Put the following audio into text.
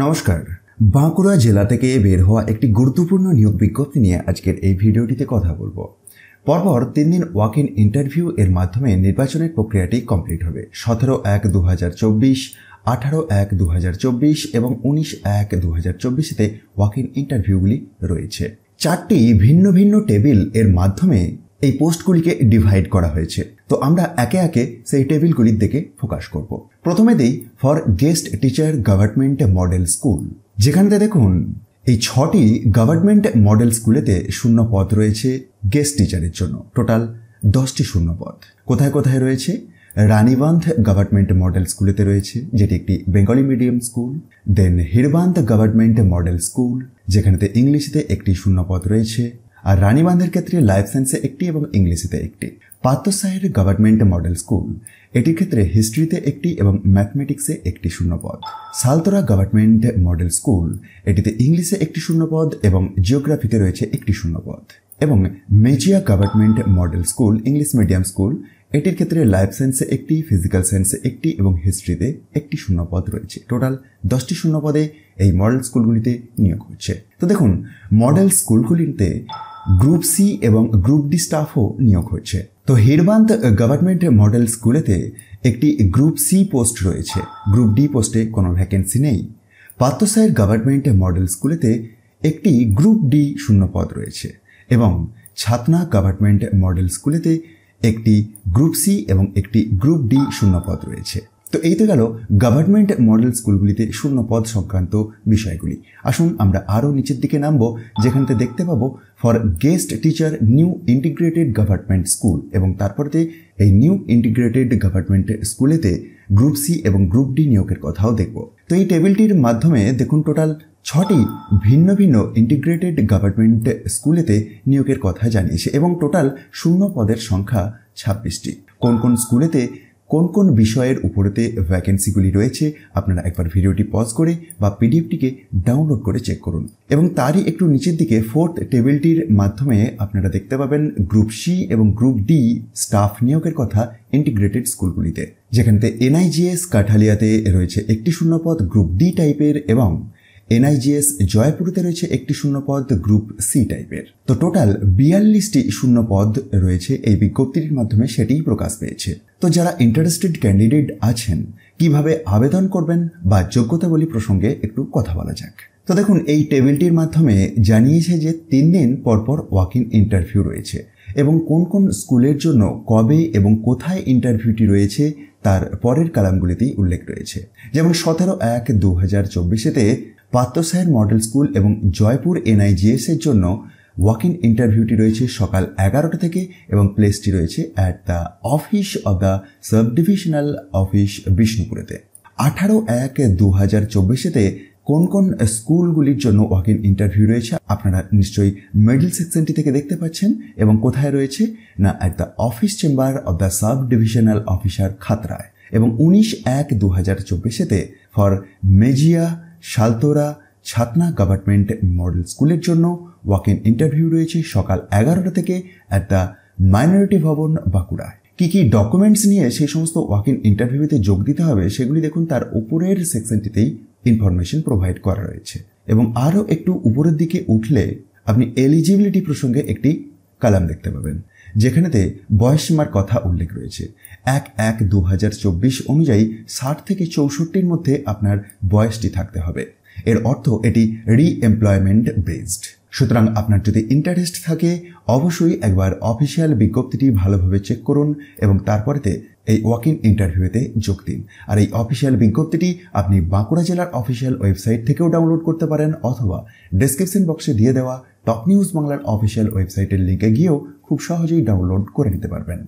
নমস্কার। বাঁকুড়া জেলা থেকে বের হওয়া একটি গুরুত্বপূর্ণ নিয়োগ বিজ্ঞপ্তি নিয়ে আজকের এই ভিডিওটিতে কথা বলবো। পরপর 3 দিন ওয়াক ইন ইন্টারভিউ এর মাধ্যমে নির্বাচনের প্রক্রিয়াটি কমপ্লিট হবে। 17/1/2024, 18/1/2024 এবং 19/1/2024-তে ওয়াক ইন ইন্টারভিউগুলি রয়েছে। 4টি ভিন্ন ভিন্ন টেবিল এর মাধ্যমে এই পোস্টগুলিকে ডিভাইড করা হয়েছে। তো আমরা একে একে সেই টেবিলগুলির দিকে ফোকাস করব। প্রথমে দেই for guest teacher government model school, যেখানে দেখুন এই 6টি গভর্নমেন্ট মডেল স্কুলেতে শূন্য পদ রয়েছে গেস্ট টিচারের জন্য। টোটাল 10টি শূন্য পদ কোথায় কোথায় রয়েছে? রানীবাঁধ গভর্নমেন্ট মডেল স্কুলেতে রয়েছে, যেটি একটি বেঙ্গলি মিডিয়াম স্কুল। দেন হিড়বাঁধ গভর্নমেন্ট মডেল স্কুল, যেখানেতে ইংলিশে একটি শূন্য পদ রয়েছে, আর রানীবাঁধের ক্ষেত্রে লাইফ সায়েন্সে একটি এবং ইংলিশে একটি। পাত্রসাহের গভর্নমেন্ট মডেল স্কুল, এটির ক্ষেত্রে হিস্ট্রিতে একটি এবং ম্যাথমেটিক্সে একটি শূন্যপদ। সালতোরা গভর্নমেন্ট মডেল স্কুল, এটিতে ইংলিশে একটি শূন্যপদ এবং জিওগ্রাফিতে রয়েছে একটি শূন্যপদ। এবং Mejia government model school English medium school, এটির ক্ষেত্রে লাইফ সায়েন্সে একটি, ফিজিক্যাল সায়েন্সে একটি এবং হিস্ট্রিতে একটি শূন্যপদ রয়েছে। টোটাল 10টি শূন্যপদে এই মডেল স্কুলগুলিতে নিয়োগ হচ্ছে। তো দেখুন, মডেল স্কুলগুলিতে গ্রুপ সি এবং গ্রুপ ডি স্টাফও নিয়োগ হচ্ছে। তো হিড়বাঁধ গভর্নমেন্ট মডেল স্কুলেতে একটি গ্রুপ সি পোস্ট রয়েছে, গ্রুপ ডি পোস্টে কোনো ভ্যাকেন্সি নেই। পাত্রসাহের গভর্নমেন্ট মডেল স্কুলেতে একটি গ্রুপ ডি শূন্যপদ রয়েছে এবং ছাতনা গভর্নমেন্ট মডেল স্কুলেতে একটি গ্রুপ সি এবং একটি গ্রুপ ডি শূন্যপদ রয়েছে। তো এই তো গেল গভর্নমেন্ট মডেল স্কুলগুলিতে শূন্যপদ সংক্রান্ত বিষয়গুলি। আসুন আমরা আরও নিচের দিকে নামবো, যেখানেতে দেখতে পাবো for guest teacher new integrated government school, এবং তারপরেতে এই নিউ ইন্টিগ্রেটেড গভর্নমেন্ট স্কুলেতে গ্রুপ সি এবং গ্রুপ ডি নিয়োগের কথাও দেখব। তো এই টেবিলটির মাধ্যমে দেখুন টোটাল 6টি ভিন্ন ভিন্ন ইন্টিগ্রেটেড গভর্নমেন্ট স্কুলেতে নিয়োগের কথা জানিয়েছে এবং টোটাল শূন্য পদের সংখ্যা 26টি। কোন কোন স্কুলেতে কোন কোন বিষয়ের উপরেতে ভ্যাকেন্সিগুলি রয়েছে আপনারা একবার ভিডিওটি পজ করে বা পিডিএফটিকে ডাউনলোড করে চেক করুন। এবং তারই একটু নিচের দিকে 4th টেবিলটির মাধ্যমে আপনারা দেখতে পাবেন গ্রুপ সি এবং গ্রুপ ডি স্টাফ নিয়োগের কথা ইন্টিগ্রেটেড স্কুলগুলিতে, যেখানে এনআইজিএস কাঠালিয়াতে রয়েছে একটি শূন্যপদ গ্রুপ ডি টাইপের এবং এনআইজিএস জয়পুরতে রয়েছে একটি শূন্যপদ গ্রুপ সি টাইপের। তো টোটাল 42টি শূন্যপদ রয়েছে এই বিজ্ঞপ্তির মাধ্যমে, সেটিই প্রকাশ পেয়েছে। তো যারা ইন্টারেস্টেড ক্যান্ডিডেট আছেন, কিভাবে আবেদন করবেন বা যোগ্যতাবলী প্রসঙ্গে একটু কথা বলা যাক। তো দেখুন, এই টেবিলটির মাধ্যমে জানিয়েছে যে 3 দিন পরপর ওয়াক ইন ইন্টারভিউ রয়েছে এবং কোন কোন স্কুলের জন্য কবে এবং কোথায় ইন্টারভিউটি রয়েছে তার পরের কলামগুলিতেই উল্লেখ রয়েছে। যেমন 17/1/2024-তে পাত্রসাহের মডেল স্কুল এবং জয়পুর এনআইজিএস এর জন্য ওয়াক ইন ইন্টারভিউটি রয়েছে সকাল 11টা থেকে এবং প্লেসটি রয়েছে at the office of the sub divisional office বিষ্ণুপুরেতে। 18/1/2024-তে কোন কোন স্কুলগুলির জন্য ওয়াক ইন ইন্টারভিউ রয়েছে আপনারা নিশ্চয়ই মিডল সেকশনটি থেকে দেখতে পাচ্ছেন। এবং কোথায় রয়েছে না at the office chamber of the sub divisional officer খাতড়ায়। এবং 19/1/2024-তে for Mejia, Saltora, Chhatna government model স্কুলের জন্য ওয়াক ইন ইন্টারভিউ রয়েছে সকাল 11টা থেকে অ্যাট দ্য মাইনরিটি ভবন বাঁকুড়ায়। কি কি ডকুমেন্টস নিয়ে সেই সমস্ত ওয়াক ইন ইন্টারভিউতে যোগ দিতে হবে সেগুলি দেখুন তার উপরের সেকশনটিতেই ইনফরমেশন প্রোভাইড করা রয়েছে। এবং আরও একটু উপরের দিকে উঠলে আপনি এলিজিবিলিটি প্রসঙ্গে একটি কলাম দেখতে পাবেন, যেখানেতে বয়সসীমার কথা উল্লেখ রয়েছে। 1/1/2024 অনুযায়ী 60 থেকে 64-র মধ্যে আপনার বয়সটি থাকতে হবে। এর অর্থ এটি রি-এমপ্লয়মেন্ট বেসড। সুতরাং আপনার যদি ইন্টারেস্ট থাকে অবশ্যই একবার অফিসিয়াল বিজ্ঞপ্তিটি ভালোভাবে চেক করুন এবং তারপরেতে এই ওয়াক ইন ইন্টারভিউতে যোগ দিন। আর এই অফিসিয়াল বিজ্ঞপ্তিটি আপনি বাঁকুড়া জেলার অফিসিয়াল ওয়েবসাইট থেকেও ডাউনলোড করতে পারেন, অথবা ডেসক্রিপশন বক্সে দিয়ে দেওয়া টপ নিউজ বাংলার অফিসিয়াল ওয়েবসাইটের লিঙ্কে গিয়েও খুব সহজেই ডাউনলোড করে নিতে পারবেন।